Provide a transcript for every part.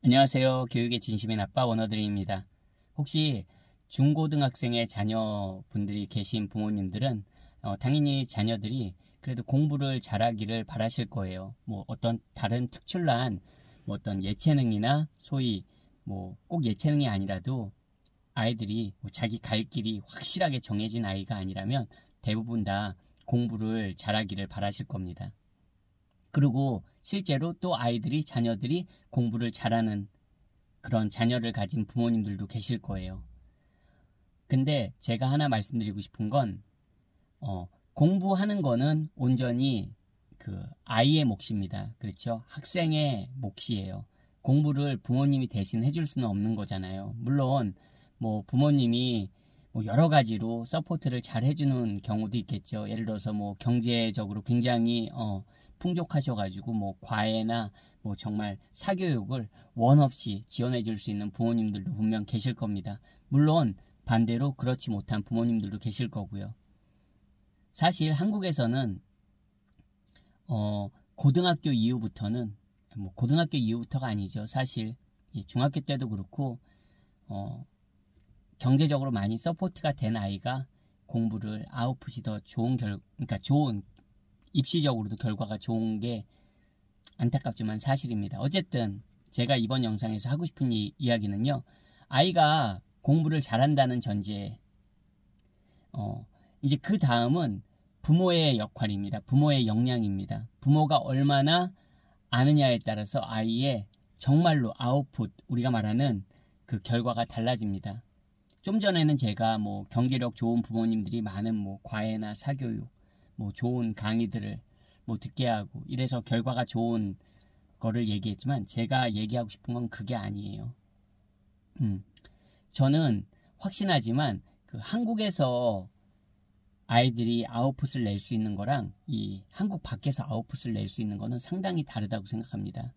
안녕하세요. 교육의 진심인 아빠 원어드림입니다. 혹시 중고등학생의 자녀분들이 계신 부모님들은 당연히 자녀들이 그래도 공부를 잘하기를 바라실 거예요. 뭐 어떤 다른 특출난 어떤 예체능이나 소위 꼭 예체능이 아니라도 아이들이 자기 갈 길이 확실하게 정해진 아이가 아니라면 대부분 다 공부를 잘하기를 바라실 겁니다. 그리고 실제로 또 자녀들이 공부를 잘하는 그런 자녀를 가진 부모님들도 계실 거예요. 근데 제가 하나 말씀드리고 싶은 건 공부하는 거는 온전히 그 아이의 몫입니다. 그렇죠? 학생의 몫이에요. 공부를 부모님이 대신 해줄 수는 없는 거잖아요. 물론 부모님이 여러 가지로 서포트를 잘 해주는 경우도 있겠죠. 예를 들어서 경제적으로 굉장히 풍족하셔가지고 과외나 정말 사교육을 원 없이 지원해 줄 수 있는 부모님들도 분명 계실 겁니다. 물론 반대로 그렇지 못한 부모님들도 계실 거고요. 사실 한국에서는 고등학교 이후부터는 고등학교 이후부터가 아니죠. 사실 중학교 때도 그렇고 경제적으로 많이 서포트가 된 아이가 공부를 아웃풋이 더 좋은 그러니까 좋은 입시적으로도 결과가 좋은 게 안타깝지만 사실입니다. 어쨌든 제가 이번 영상에서 하고 싶은 이야기는요. 아이가 공부를 잘한다는 전제에 이제 그 다음은 부모의 역할입니다. 부모의 역량입니다. 부모가 얼마나 아느냐에 따라서 아이의 정말로 아웃풋, 우리가 말하는 그 결과가 달라집니다. 좀 전에는 제가 경제력 좋은 부모님들이 많은 과외나 사교육, 좋은 강의들을 듣게 하고 이래서 결과가 좋은 거를 얘기했지만 제가 얘기하고 싶은 건 그게 아니에요. 저는 확신하지만 그 한국에서 아이들이 아웃풋을 낼 수 있는 거랑 이 한국 밖에서 아웃풋을 낼 수 있는 거는 상당히 다르다고 생각합니다.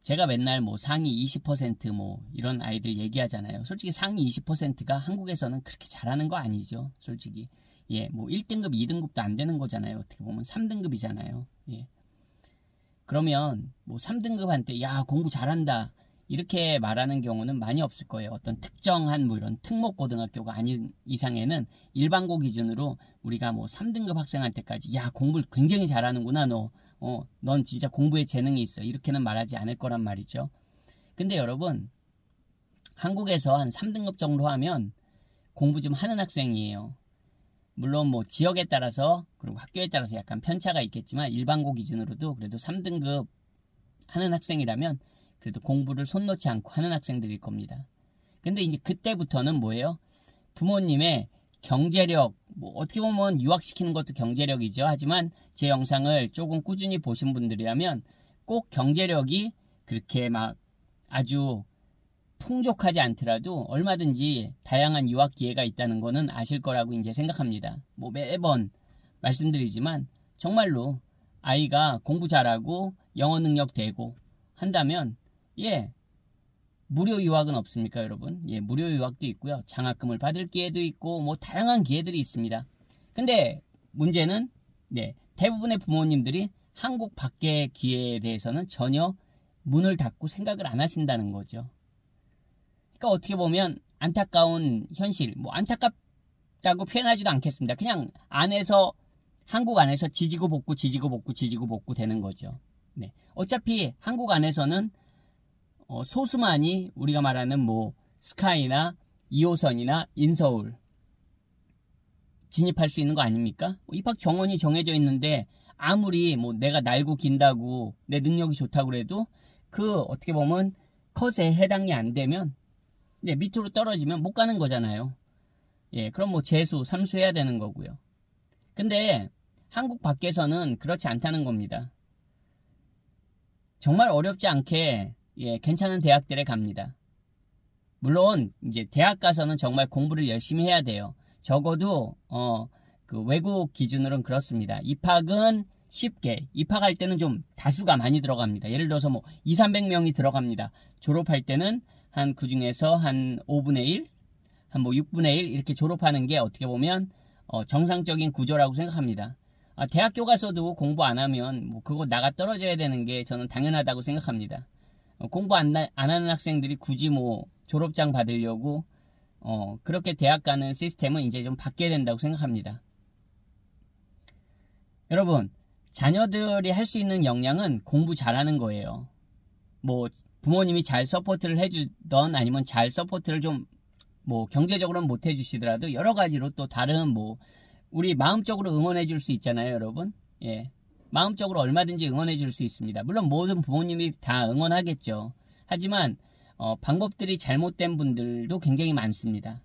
제가 맨날 상위 20% 이런 아이들 얘기하잖아요. 솔직히 상위 20%가 한국에서는 그렇게 잘하는 거 아니죠. 솔직히. 1등급, 2등급도 안 되는 거잖아요. 어떻게 보면 3등급이잖아요. 예. 그러면 3등급한테 야, 공부 잘한다. 이렇게 말하는 경우는 많이 없을 거예요. 어떤 특정한 이런 특목고등학교가 아닌 이상에는 일반고 기준으로 우리가 3등급 학생한테까지 야, 공부를 굉장히 잘하는구나 넌 진짜 공부에 재능이 있어. 이렇게는 말하지 않을 거란 말이죠. 근데 여러분, 한국에서 한 3등급 정도 하면 공부 좀 하는 학생이에요. 물론 지역에 따라서 그리고 학교에 따라서 약간 편차가 있겠지만 일반고 기준으로도 그래도 3등급 하는 학생이라면 그래도 공부를 손 놓지 않고 하는 학생들일 겁니다. 근데 이제 그때부터는 뭐예요? 부모님의 경제력, 어떻게 보면 유학시키는 것도 경제력이죠. 하지만 제 영상을 조금 꾸준히 보신 분들이라면 꼭 경제력이 그렇게 아주 풍족하지 않더라도 얼마든지 다양한 유학 기회가 있다는 거는 아실 거라고 이제 생각합니다. 매번 말씀드리지만 정말로 아이가 공부 잘하고 영어 능력 되고 한다면 무료 유학은 없습니까, 여러분? 무료 유학도 있고요. 장학금을 받을 기회도 있고 다양한 기회들이 있습니다. 근데 문제는 대부분의 부모님들이 한국 밖의 기회에 대해서는 전혀 문을 닫고 생각을 안 하신다는 거죠. 그러니까 어떻게 보면 안타까운 현실, 안타깝다고 표현하지도 않겠습니다. 그냥 한국 안에서 지지고 볶고 되는 거죠. 어차피 한국 안에서는 소수만이 우리가 말하는 스카이나 2호선이나 인서울 진입할 수 있는 거 아닙니까? 입학 정원이 정해져 있는데 아무리 내가 날고 긴다고 내 능력이 좋다고 그래도 그 어떻게 보면 컷에 해당이 안 되면 밑으로 떨어지면 못 가는 거잖아요. 그럼 재수, 삼수 해야 되는 거고요. 근데 한국 밖에서는 그렇지 않다는 겁니다. 정말 어렵지 않게 괜찮은 대학들에 갑니다. 물론 이제 대학 가서는 정말 공부를 열심히 해야 돼요. 적어도 그 외국 기준으로는 그렇습니다. 입학은 쉽게, 입학할 때는 좀 다수가 많이 들어갑니다. 예를 들어서 200~300명이 들어갑니다. 졸업할 때는 그 중에서 한 5분의 1, 한 6분의 1 이렇게 졸업하는 게 어떻게 보면 정상적인 구조라고 생각합니다. 대학교 가서도 공부 안 하면 그거 나가 떨어져야 되는 게 저는 당연하다고 생각합니다. 공부 안 하는 학생들이 굳이 뭐 졸업장 받으려고 그렇게 대학 가는 시스템은 이제 좀 바뀌어야 된다고 생각합니다. 여러분, 자녀들이 할 수 있는 역량은 공부 잘하는 거예요. 뭐 부모님이 잘 서포트를 해주던 아니면 잘 서포트를 좀 뭐 경제적으로는 못 해주시더라도 여러 가지로 또 다른 뭐 우리 마음적으로 응원해 줄 수 있잖아요, 여러분. 예, 마음적으로 얼마든지 응원해 줄 수 있습니다. 물론 모든 부모님이 다 응원하겠죠. 하지만 방법들이 잘못된 분들도 굉장히 많습니다.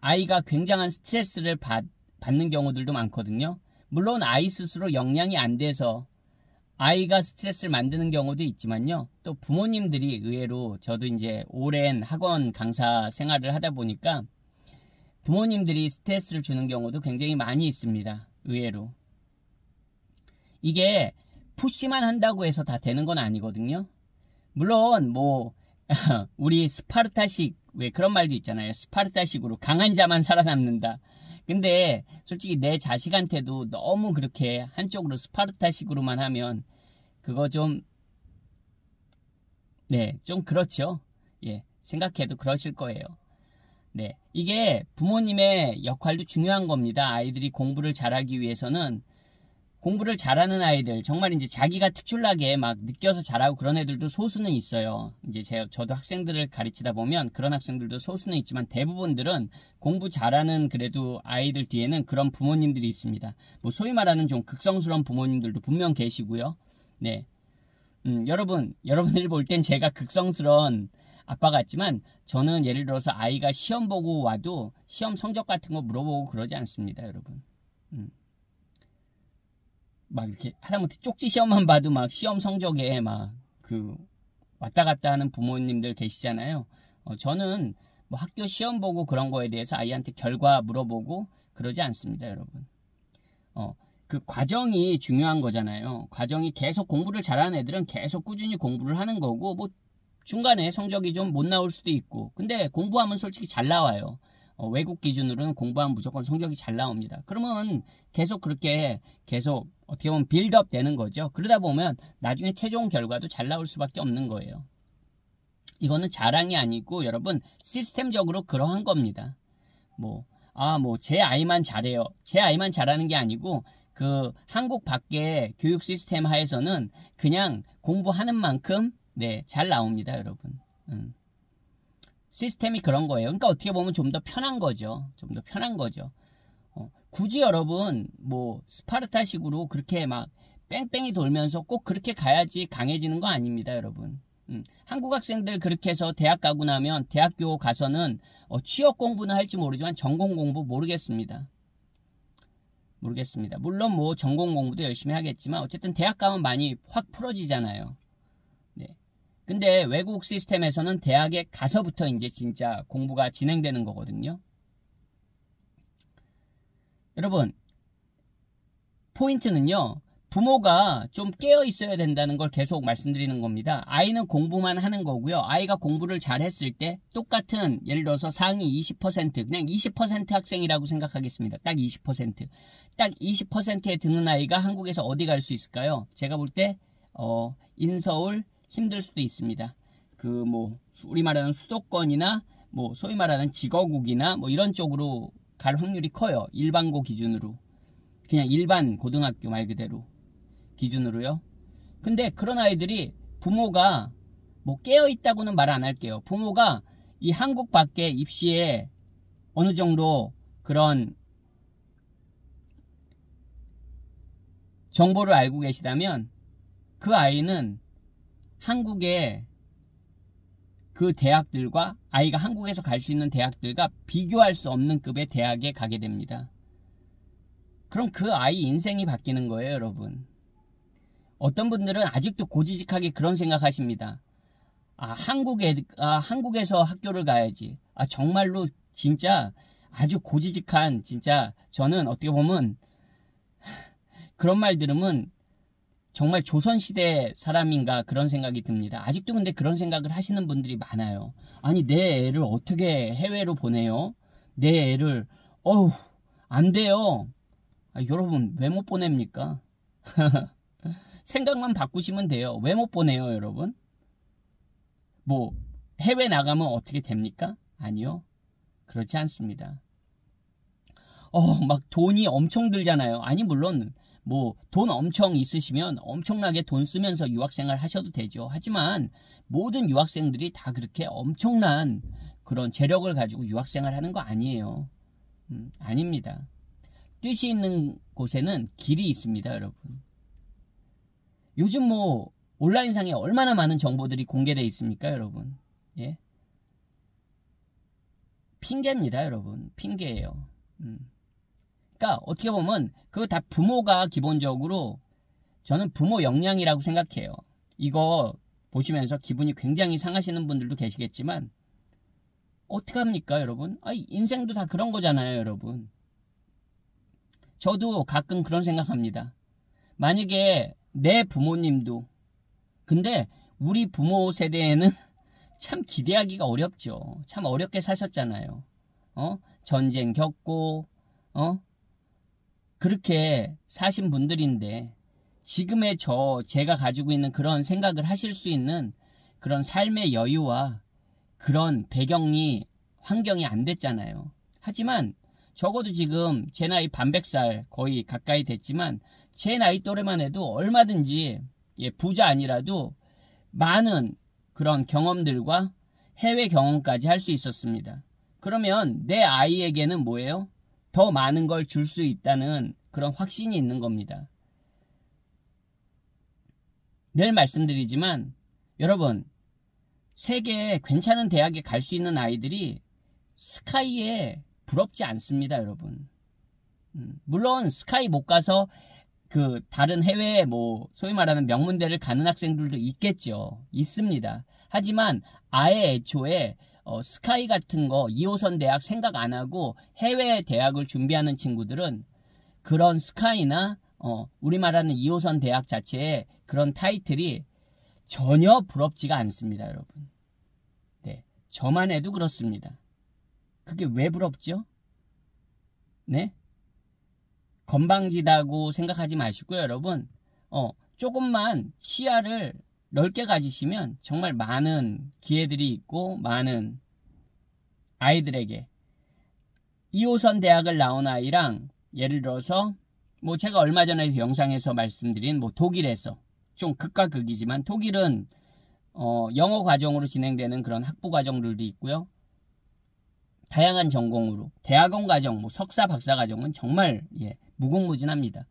아이가 굉장한 스트레스를 받는 경우들도 많거든요. 물론 아이 스스로 역량이 안 돼서 아이가 스트레스를 만드는 경우도 있지만요. 또 부모님들이 의외로 저도 이제 오랜 학원 강사 생활을 하다 보니까 부모님들이 스트레스를 주는 경우도 굉장히 많이 있습니다. 의외로. 이게 푸시만 한다고 해서 다 되는 건 아니거든요. 물론 뭐 우리 스파르타식 왜 그런 말도 있잖아요. 스파르타식으로 강한 자만 살아남는다. 근데 솔직히 내 자식한테도 너무 그렇게 한쪽으로 스파르타식으로만 하면 그거 좀 좀 그렇죠. 예, 생각해도 그러실 거예요. 네, 이게 부모님의 역할도 중요한 겁니다. 아이들이 공부를 잘하기 위해서는 공부를 잘하는 아이들, 정말 이제 자기가 특출나게 막 느껴서 잘하고 그런 애들도 소수는 있어요. 이제 저도 학생들을 가르치다 보면 그런 학생들도 소수는 있지만 대부분들은 공부 잘하는 그래도 아이들 뒤에는 그런 부모님들이 있습니다. 뭐 소위 말하는 좀 극성스러운 부모님들도 분명 계시고요. 네. 여러분들이 볼 땐 제가 극성스러운 아빠 같지만 저는 예를 들어서 아이가 시험 보고 와도 시험 성적 같은 거 물어보고 그러지 않습니다, 여러분. 막 이렇게 하다못해 쪽지 시험만 봐도 막 시험 성적에 막 왔다 갔다 하는 부모님들 계시잖아요. 저는 뭐 학교 시험 보고 그런 거에 대해서 아이한테 결과 물어보고 그러지 않습니다, 여러분. 그 과정이 중요한 거잖아요. 과정이 계속 공부를 잘하는 애들은 계속 꾸준히 공부를 하는 거고 뭐 중간에 성적이 좀 못 나올 수도 있고 근데 공부하면 솔직히 잘 나와요. 외국 기준으로는 공부하면 무조건 성적이 잘 나옵니다. 그러면 계속 그렇게 계속 어떻게 보면 빌드업 되는 거죠. 그러다 보면 나중에 최종 결과도 잘 나올 수밖에 없는 거예요. 이거는 자랑이 아니고 여러분 시스템적으로 그러한 겁니다. 제 아이만 잘해요. 제 아이만 잘하는 게 아니고 그 한국 밖의 교육 시스템 하에서는 그냥 공부하는 만큼 잘 나옵니다, 여러분. 시스템이 그런 거예요. 그러니까 어떻게 보면 좀 더 편한 거죠. 좀 더 편한 거죠. 굳이 여러분 뭐 스파르타식으로 그렇게 막 뺑뺑이 돌면서 꼭 그렇게 가야지 강해지는 거 아닙니다, 여러분. 한국 학생들 그렇게 해서 대학 가고 나면 대학교 가서는 취업 공부는 할지 모르지만 전공 공부 모르겠습니다. 물론 뭐 전공 공부도 열심히 하겠지만 어쨌든 대학 가면 많이 확 풀어지잖아요. 네. 근데 외국 시스템에서는 대학에 가서부터 이제 진짜 공부가 진행되는 거거든요. 여러분, 포인트는요. 부모가 좀 깨어 있어야 된다는 걸 계속 말씀드리는 겁니다. 아이는 공부만 하는 거고요. 아이가 공부를 잘 했을 때 똑같은 예를 들어서 상위 20% 그냥 20% 학생이라고 생각하겠습니다. 딱 20%. 딱 20%에 드는 아이가 한국에서 어디 갈 수 있을까요? 제가 볼 때 인서울 힘들 수도 있습니다. 우리 말하는 수도권이나 소위 말하는 직어국이나 이런 쪽으로 갈 확률이 커요. 일반고 기준으로. 그냥 일반 고등학교 말 그대로 기준으로요. 근데 그런 아이들이 부모가 깨어있다고는 말 안 할게요. 부모가 이 한국 밖에 입시에 어느 정도 그런 정보를 알고 계시다면 그 아이는 한국의 그 대학들과 아이가 한국에서 갈 수 있는 대학들과 비교할 수 없는 급의 대학에 가게 됩니다. 그럼 그 아이 인생이 바뀌는 거예요, 여러분. 어떤 분들은 아직도 고지식하게 그런 생각하십니다. 한국에서 학교를 가야지. 정말로 진짜 아주 고지식한 진짜 저는 어떻게 보면 그런 말 들으면 정말 조선시대 사람인가 그런 생각이 듭니다. 아직도 근데 그런 생각을 하시는 분들이 많아요. 아니 내 애를 어떻게 해외로 보내요? 내 애를 안 돼요. 여러분 왜 못 보냅니까? 생각만 바꾸시면 돼요. 왜 못 보내요, 여러분? 뭐 해외 나가면 어떻게 됩니까? 아니요. 그렇지 않습니다. 막 돈이 엄청 들잖아요. 아니, 물론 뭐 돈 엄청 있으시면 엄청나게 돈 쓰면서 유학생활 하셔도 되죠. 하지만 모든 유학생들이 다 그렇게 엄청난 그런 재력을 가지고 유학생활 하는 거 아니에요. 아닙니다. 뜻이 있는 곳에는 길이 있습니다, 여러분. 요즘 뭐 온라인상에 얼마나 많은 정보들이 공개되어 있습니까, 여러분? 예? 핑계입니다, 여러분. 핑계예요. 그러니까 어떻게 보면 그거 다 부모가 기본적으로, 저는 부모 역량이라고 생각해요. 이거 보시면서 기분이 굉장히 상하시는 분들도 계시겠지만 어떡합니까, 여러분? 인생도 다 그런 거잖아요, 여러분. 저도 가끔 그런 생각합니다. 만약에 내 부모님도, 근데 우리 부모 세대에는 참 기대하기가 어렵죠. 참 어렵게 사셨잖아요. 전쟁 겪고 그렇게 사신 분들인데 지금의 제가 가지고 있는 그런 생각을 하실 수 있는 그런 삶의 여유와 그런 환경이 안 됐잖아요. 하지만 적어도 지금 제 나이 반백살 거의 가까이 됐지만 제 나이 또래만 해도 얼마든지 부자 아니라도 많은 그런 경험들과 해외 경험까지 할 수 있었습니다. 그러면 내 아이에게는 뭐예요? 더 많은 걸 줄 수 있다는 그런 확신이 있는 겁니다. 늘 말씀드리지만 여러분, 세계 괜찮은 대학에 갈 수 있는 아이들이 스카이에 부럽지 않습니다, 여러분. 물론 스카이 못 가서 그 다른 해외에 소위 말하는 명문대를 가는 학생들도 있겠죠. 있습니다. 하지만 아예 애초에 스카이 같은 거 2호선 대학 생각 안 하고 해외 대학을 준비하는 친구들은 그런 스카이나 우리 말하는 2호선 대학 자체의 그런 타이틀이 전혀 부럽지가 않습니다, 여러분. 네, 저만 해도 그렇습니다. 그게 왜 부럽죠? 네? 건방지다고 생각하지 마시고요, 여러분. 조금만 시야를 넓게 가지시면 정말 많은 기회들이 있고 많은 아이들에게 2호선 대학을 나온 아이랑 예를 들어서 제가 얼마 전에 영상에서 말씀드린 독일에서 좀 극과 극이지만 독일은 영어 과정으로 진행되는 그런 학부 과정들도 있고요. 다양한 전공으로 대학원 과정, 석사, 박사 과정은 정말 무궁무진합니다.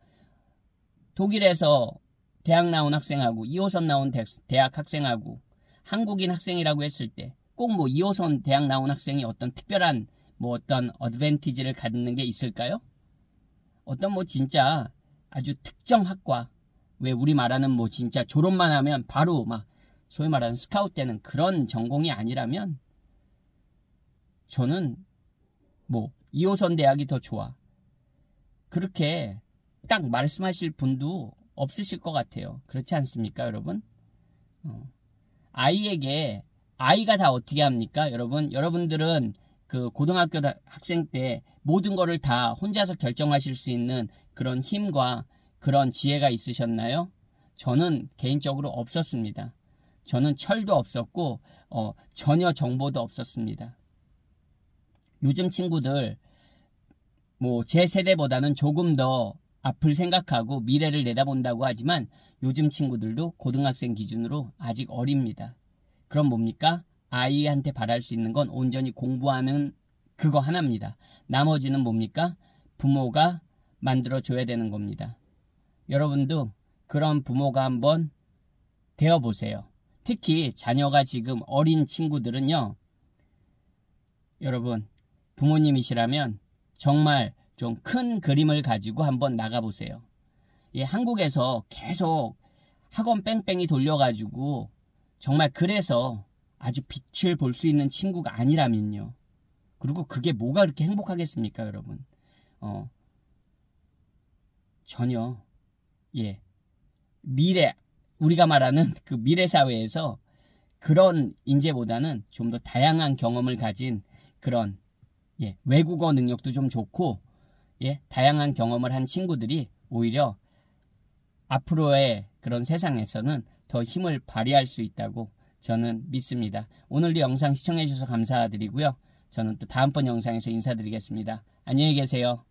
독일에서 대학 나온 학생하고 2호선 나온 대학 학생하고 한국인 학생이라고 했을 때 꼭 2호선 대학 나온 학생이 어떤 특별한 어떤 어드밴티지를 갖는 게 있을까요? 어떤 진짜 아주 특정 학과, 왜 우리 말하는 진짜 졸업만 하면 바로 소위 말하는 스카우트 되는 그런 전공이 아니라면 저는 2호선 대학이 더 좋아, 그렇게 딱 말씀하실 분도 없으실 것 같아요. 그렇지 않습니까, 여러분? 아이가 다 어떻게 합니까, 여러분? 여러분들은 그 고등학교 학생 때 모든 거를 다 혼자서 결정하실 수 있는 그런 힘과 그런 지혜가 있으셨나요? 저는 개인적으로 없었습니다. 저는 철도 없었고 전혀 정보도 없었습니다. 요즘 친구들 제 세대보다는 조금 더 앞을 생각하고 미래를 내다본다고 하지만 요즘 친구들도 고등학생 기준으로 아직 어립니다. 그럼 뭡니까? 아이한테 바랄 수 있는 건 온전히 공부하는 그거 하나입니다. 나머지는 뭡니까? 부모가 만들어줘야 되는 겁니다. 여러분도 그런 부모가 한번 되어보세요. 특히 자녀가 지금 어린 친구들은요, 여러분 부모님이시라면 정말 좀 큰 그림을 가지고 한번 나가보세요. 한국에서 계속 학원 뺑뺑이 돌려가지고 정말 그래서 아주 빛을 볼 수 있는 친구가 아니라면요. 그리고 그게 뭐가 그렇게 행복하겠습니까, 여러분? 전혀 미래, 우리가 말하는 그 미래 사회에서 그런 인재보다는 좀 더 다양한 경험을 가진 그런 외국어 능력도 좀 좋고 다양한 경험을 한 친구들이 오히려 앞으로의 그런 세상에서는 더 힘을 발휘할 수 있다고 저는 믿습니다. 오늘도 영상 시청해 주셔서 감사드리고요. 저는 또 다음번 영상에서 인사드리겠습니다. 안녕히 계세요.